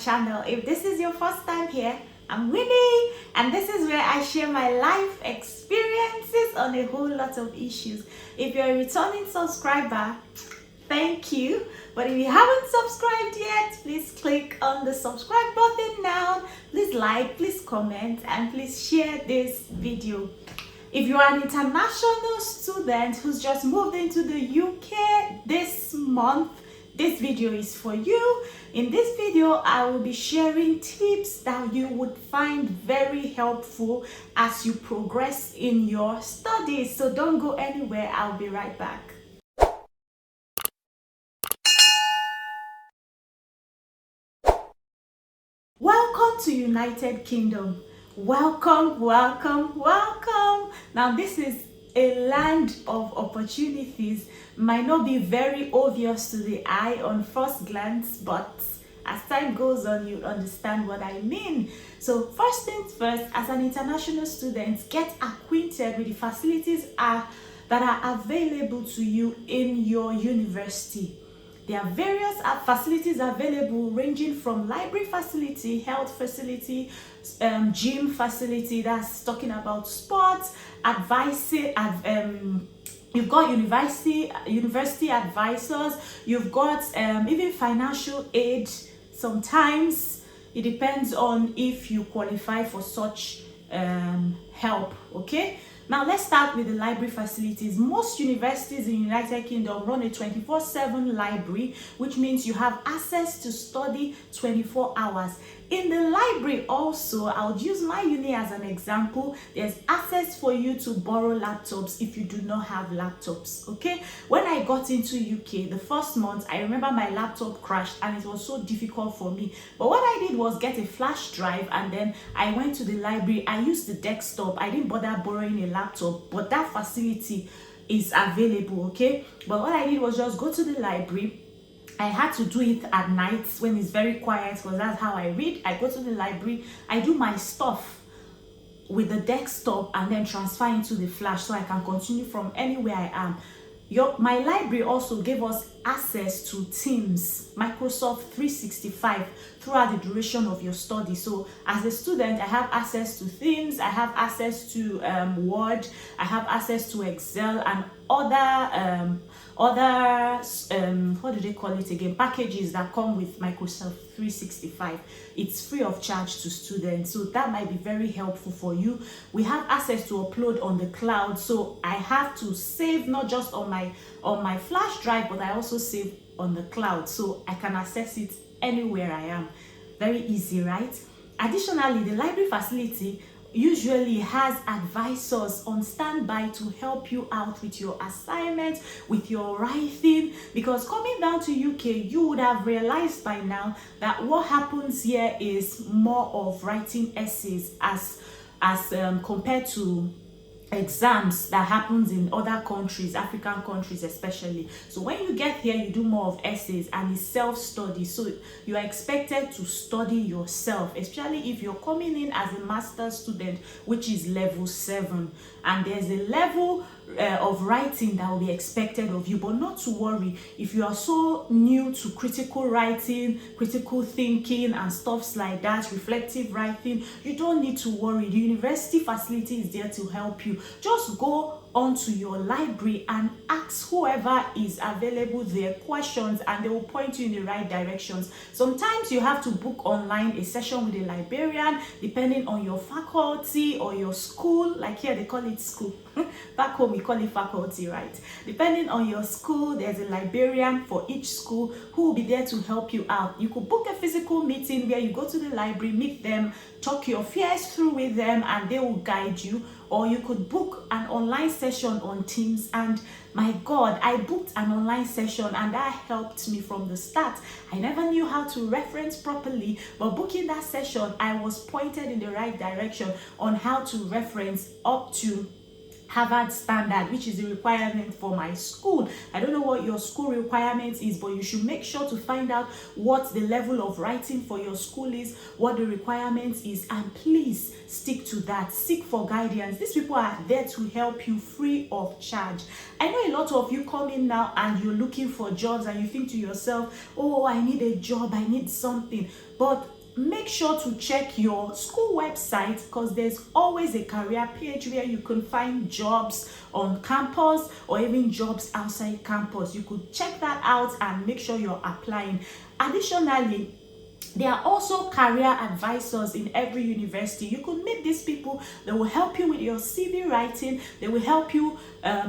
channel. If this is your first time here, I'm Winnie, and this is where I share my life experiences on a whole lot of issues. If you're a returning subscriber, thank you. But if you haven't subscribed yet, please click on the subscribe button now. Please like, please comment, and please share this video. If you are an international student who's just moved into the UK this month, this video is for you. In this video, I will be sharing tips that you would find very helpful as you progress in your studies. So don't go anywhere. I'll be right back. Welcome to United Kingdom. Welcome, welcome, welcome. Now this is a land of opportunities. Might not be very obvious to the eye on first glance, but as time goes on, you'll understand what I mean. So first things first, as an international student, get acquainted with the facilities that are available to you in your university. There are various facilities available, ranging from library facility, health facility, gym facility, that's talking about sports, advising, you've got university advisors, you've got even financial aid. Sometimes it depends on if you qualify for such help, okay? Now let's start with the library facilities. Most universities in the United Kingdom run a 24/7 library, which means you have access to study 24 hours. In the library also, I'll use my uni as an example. There's access for you to borrow laptops if you do not have laptops, okay? When I got into UK, the first month, I remember my laptop crashed and it was so difficult for me. But what I did was get a flash drive, and then I went to the library. I used the desktop. I didn't bother borrowing a laptop, but that facility is available, okay? But what I did was just go to the library. I had to do it at night when it's very quiet, because that's how I read. I go to the library, I do my stuff with the desktop, and then transfer into the flash so I can continue from anywhere I am. My library also gave us access to Teams, Microsoft 365 throughout the duration of your study. So as a student, I have access to Teams, I have access to Word, I have access to Excel and other what do they call it again, packages that come with Microsoft 365. It's free of charge to students, so that might be very helpful for you. We have access to upload on the cloud, so I have to save not just on my flash drive, but I also save on the cloud, so I can access it anywhere I am. Very easy, right? Additionally, the library facility usually has advisors on standby to help you out with your assignments, with your writing, because coming down to UK, you would have realized by now that what happens here is more of writing essays as compared to exams that happens in other countries, African countries especially. So when you get here, you do more of essays, and it's self-study, so you are expected to study yourself, especially if you're coming in as a master's student, which is level 7, and there's a level of writing that will be expected of you. But not to worry, if you are so new to critical writing, critical thinking and stuffs like that, reflective writing, you don't need to worry. The university facility is there to help you. Just go onto your library and ask whoever is available their questions, and they will point you in the right directions. Sometimes you have to book online a session with a librarian, depending on your faculty or your school. Like here they call it school. Back home we call it faculty, right? Depending on your school, there's a librarian for each school who will be there to help you out. You could book a physical meeting where you go to the library, meet them, talk your fears through with them, and they will guide you. Or you could book an online session on Teams, and my God, I booked an online session and that helped me from the start. I never knew how to reference properly, but booking that session, I was pointed in the right direction on how to reference up to Harvard standard, which is the requirement for my school. I don't know what your school requirement is, but you should make sure to find out what the level of writing for your school is, what the requirement is, and please stick to that. Seek for guidance. These people are there to help you free of charge. I know a lot of you come in now and you're looking for jobs and you think to yourself, oh, I need a job, I need something. But make sure to check your school website, because there's always a career page where you can find jobs on campus or even jobs outside campus. You could check that out and make sure you're applying. Additionally, there are also career advisors in every university. You could meet these people. They will help you with your CV writing. They will help you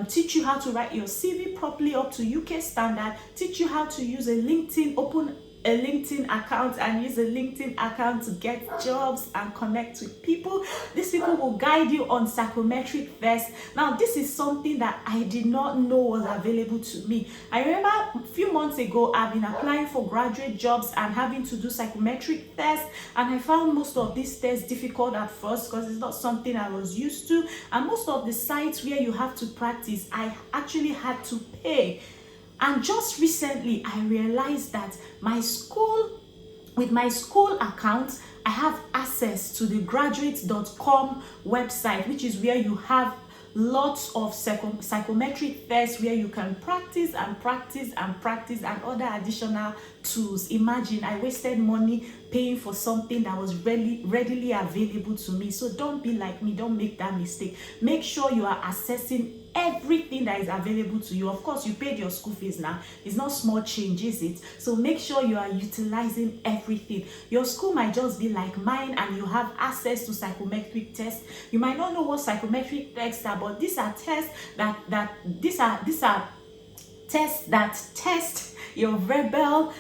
teach you how to write your CV properly up to UK standard, teach you how to use a LinkedIn, open a LinkedIn account and use a LinkedIn account to get jobs and connect with people. These people will guide you on psychometric tests. Now, this is something that I did not know was available to me. I remember a few months ago, I've been applying for graduate jobs and having to do psychometric tests, and I found most of these tests difficult at first because it's not something I was used to, and most of the sites where you have to practice, I actually had to pay. And just recently, I realized that with my school account, I have access to the graduate.com website, which is where you have lots of psychometric tests where you can practice and practice and practice, and other additional tools. Imagine I wasted money paying for something that was readily available to me. So don't be like me. Don't make that mistake. Make sure you are assessing everything that is available to you. Of course, you paid your school fees now. It's not small change, is it? So make sure you are utilizing everything. Your school might just be like mine and you have access to psychometric tests. You might not know what psychometric tests are, but these are tests these are tests that test your verbal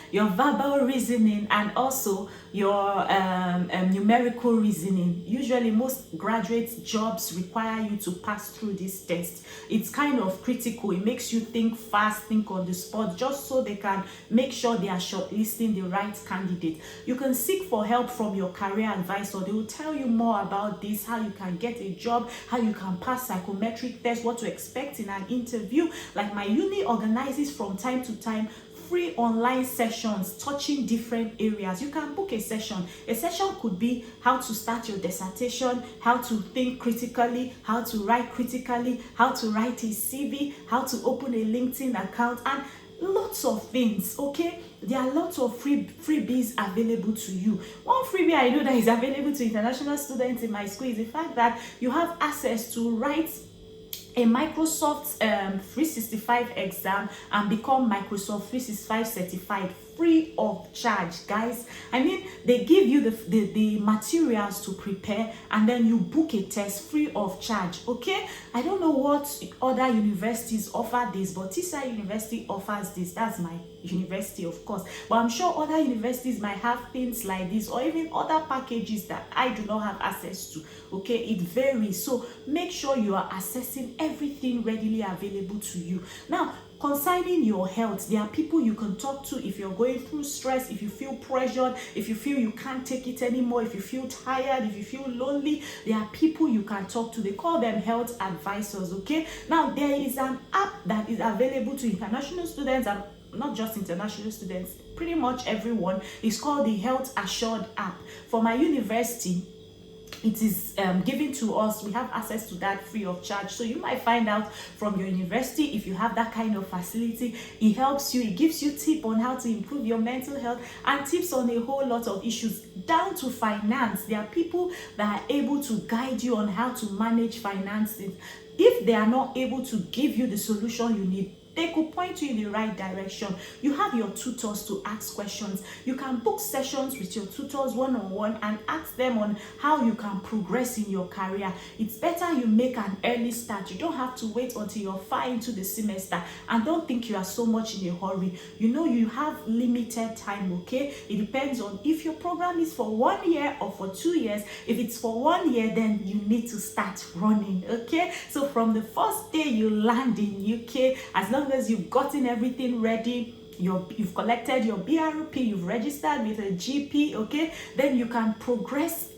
reasoning and also your numerical reasoning. Usually most graduate jobs require you to pass through this test. It's kind of critical. It makes you think fast, think on the spot, just so they can make sure they are shortlisting the right candidate. You can seek for help from your career advisor. They will tell you more about this, how you can get a job, how you can pass psychometric tests, what to expect in an interview. Like my uni organizes from time to time free online sessions touching different areas. You can book a session. A session could be how to start your dissertation, how to think critically, how to write critically, how to write a CV, how to open a LinkedIn account, and lots of things. Okay, there are lots of freebies available to you. One freebie I know that is available to international students in my school is the fact that you have access to write a Microsoft 365 exam and become Microsoft 365 certified free of charge, guys. I mean, they give you the materials to prepare, and then you book a test free of charge. Okay, I don't know what other universities offer this, but TISA University offers this. That's my university, of course, but I'm sure other universities might have things like this, or even other packages that I do not have access to. Okay, it varies, so make sure you are assessing everything readily available to you. Now, concerning your health, there are people you can talk to if you're going through stress, if you feel pressured, if you feel you can't take it anymore, if you feel tired, if you feel lonely. There are people you can talk to. They call them health advisors. Okay, now there is an app that is available to international students, and not just international students, pretty much everyone. It's called the Health Assured app. For my university, it is given to us. We have access to that free of charge. So you might find out from your university if you have that kind of facility. It helps you. It gives you tips on how to improve your mental health and tips on a whole lot of issues down to finance. There are people that are able to guide you on how to manage finances. If they are not able to give you the solution you need, they could point you in the right direction. You have your tutors to ask questions. You can book sessions with your tutors one-on-one and ask them on how you can progress in your career. It's better you make an early start. You don't have to wait until you're far into the semester, and don't think you are so much in a hurry. You know you have limited time, okay? It depends on if your program is for 1 year or for 2 years. If it's for 1 year, then you need to start running, okay? So from the first day you land in UK, as long as you've gotten everything ready, you've collected your BRP, you've registered with a GP, okay, then you can progress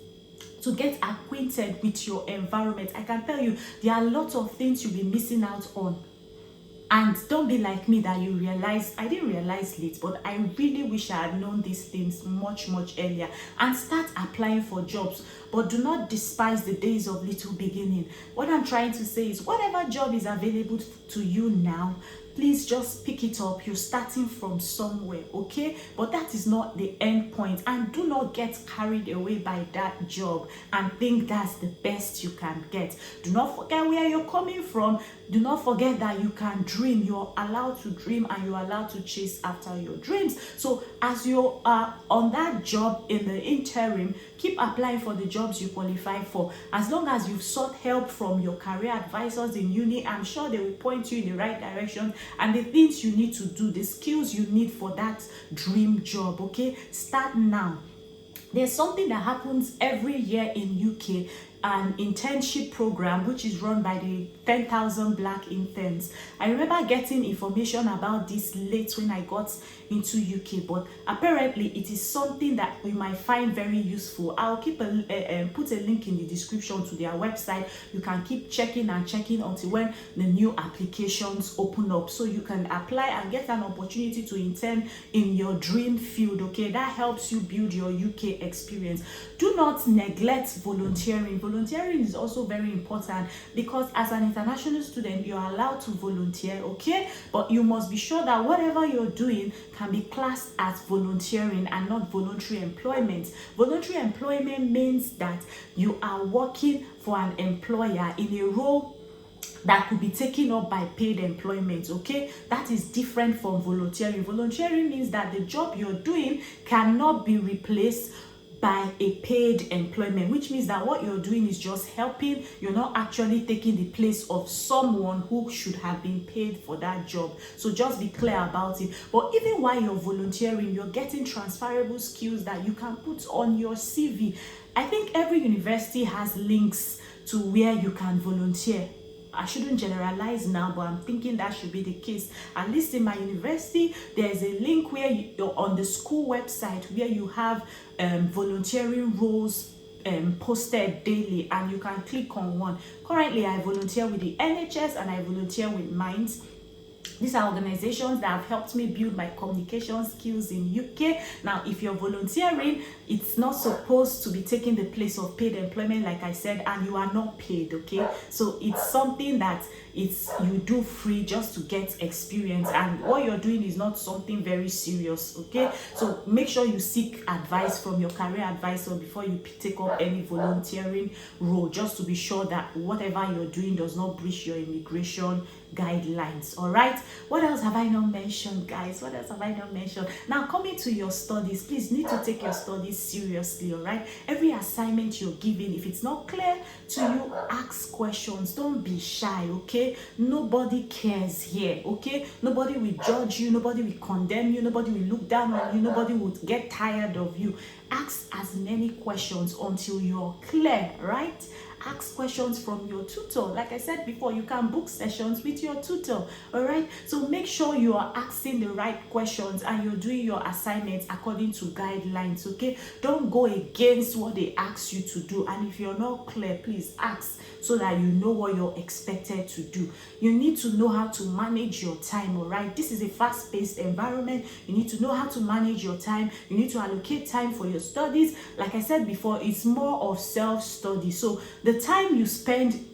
to get acquainted with your environment. I can tell you there are lots of things you'll be missing out on. And don't be like me that you realize, I didn't realize late, but I really wish I had known these things much earlier. And start applying for jobs. But do not despise the days of little beginning. What I'm trying to say is whatever job is available to you now, please just pick it up. You're starting from somewhere, okay? But that is not the end point. And do not get carried away by that job and think that's the best you can get. Do not forget where you're coming from. Do not forget that you can dream. You're allowed to dream and you're allowed to chase after your dreams. So as you are on that job in the interim, keep applying for the jobs you qualify for. As long as you've sought help from your career advisors in uni, I'm sure they will point you in the right direction and the things you need to do, the skills you need for that dream job, okay? Start now. There's something that happens every year in UK, an internship program which is run by the 10,000 Black interns. I remember getting information about this late when I got into UK, but apparently it is something that we might find very useful. I'll keep put a link in the description to their website. You can keep checking until when the new applications open up, so you can apply and get an opportunity to intern in your dream field, okay? That helps you build your UK experience. Do not neglect volunteering. Volunteering is also very important because as an international student, you're allowed to volunteer, okay? But you must be sure that whatever you're doing can be classed as volunteering and not voluntary employment. Voluntary employment means that you are working for an employer in a role that could be taken up by paid employment, okay? That is different from volunteering. Volunteering means that the job you're doing cannot be replaced by a paid employment, which means that what you're doing is just helping. You're not actually taking the place of someone who should have been paid for that job. So just be clear about it. But even while you're volunteering, you're getting transferable skills that you can put on your CV. I think every university has links to where you can volunteer. I shouldn't generalize now, but I'm thinking that should be the case. At least in my university, there's a link where you're on the school website where you have volunteering roles posted daily, and you can click on one. Currently, I volunteer with the NHS and I volunteer with Minds. These are organizations that have helped me build my communication skills in UK. Now, if you're volunteering, it's not supposed to be taking the place of paid employment, like I said, and you are not paid, okay? So it's something that you do free just to get experience, and what you're doing is not something very serious, okay? So make sure you seek advice from your career advisor before you take up any volunteering role, just to be sure that whatever you're doing does not breach your immigration guidelines. All right, what else have I not mentioned, guys? What else have I not mentioned? Now, coming to your studies, please need to take your studies seriously. All right, every assignment you're given, if it's not clear to you, ask questions. Don't be shy, okay? Nobody cares here, okay? Nobody will judge you, nobody will condemn you, nobody will look down on you, nobody will get tired of you. Ask as many questions until you're clear, right? Ask questions from your tutor. Like I said before, you can book sessions with your tutor, all right? So make sure you are asking the right questions and you're doing your assignments according to guidelines, okay? Don't go against what they ask you to do. And if you're not clear, please ask so that you know what you're expected to do. You need to know how to manage your time, all right? This is a fast-paced environment. You need to know how to manage your time. You need to allocate time for your studies. Like I said before, it's more of self-study. So the time you spend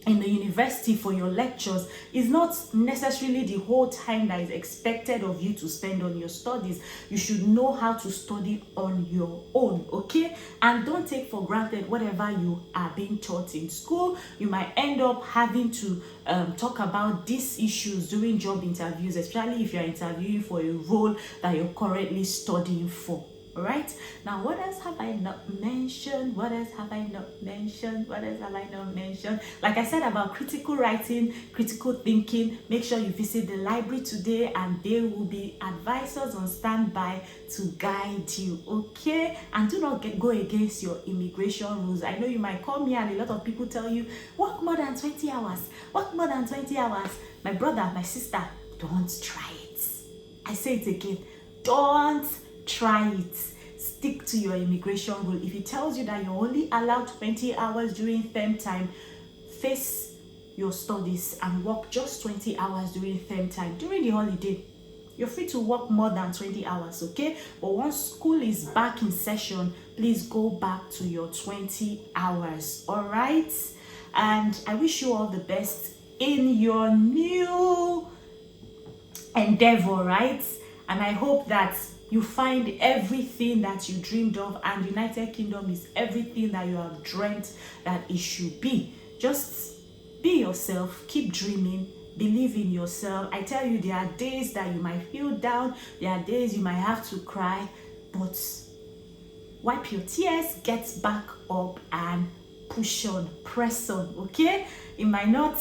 in the university for your lectures is not necessarily the whole time that is expected of you to spend on your studies. You should know how to study on your own, okay? And don't take for granted whatever you are being taught in school. You might end up having to talk about these issues during job interviews, especially if you're interviewing for a role that you're currently studying for. All right, now what else have I not mentioned? What else have I not mentioned? What else have I not mentioned? Like I said about critical writing, critical thinking, make sure you visit the library today and there will be advisors on standby to guide you, okay? And do not go against your immigration rules. I know you might come here and a lot of people tell you, work more than 20 hours, work more than 20 hours. My brother, my sister, don't try it. I say it again, don't try it. stick to your immigration rule. If it tells you that you're only allowed 20 hours during term time, face your studies and work just 20 hours during term time. During the holiday, you're free to work more than 20 hours, okay? But once school is back in session, please go back to your 20 hours, all right? And I wish you all the best in your new endeavor, right? And I hope that you find everything that you dreamed of, and United Kingdom is everything that you have dreamt that it should be. Just be yourself, keep dreaming, believe in yourself. I tell you, there are days that you might feel down, there are days you might have to cry, but wipe your tears, get back up and push on, press on, okay? It might not,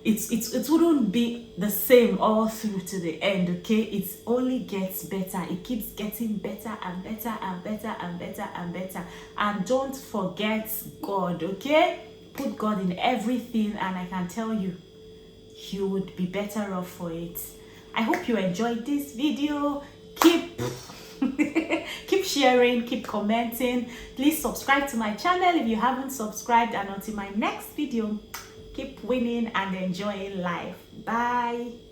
it wouldn't be the same all through to the end, okay? It only gets better. It keeps getting better and better and better and better and better. And don't forget God, okay? Put God in everything, and I can tell you, you would be better off for it. I hope you enjoyed this video. Keep keep sharing, keep commenting. Please subscribe to my channel if you haven't subscribed, and until my next video, keep winning and enjoying life. Bye.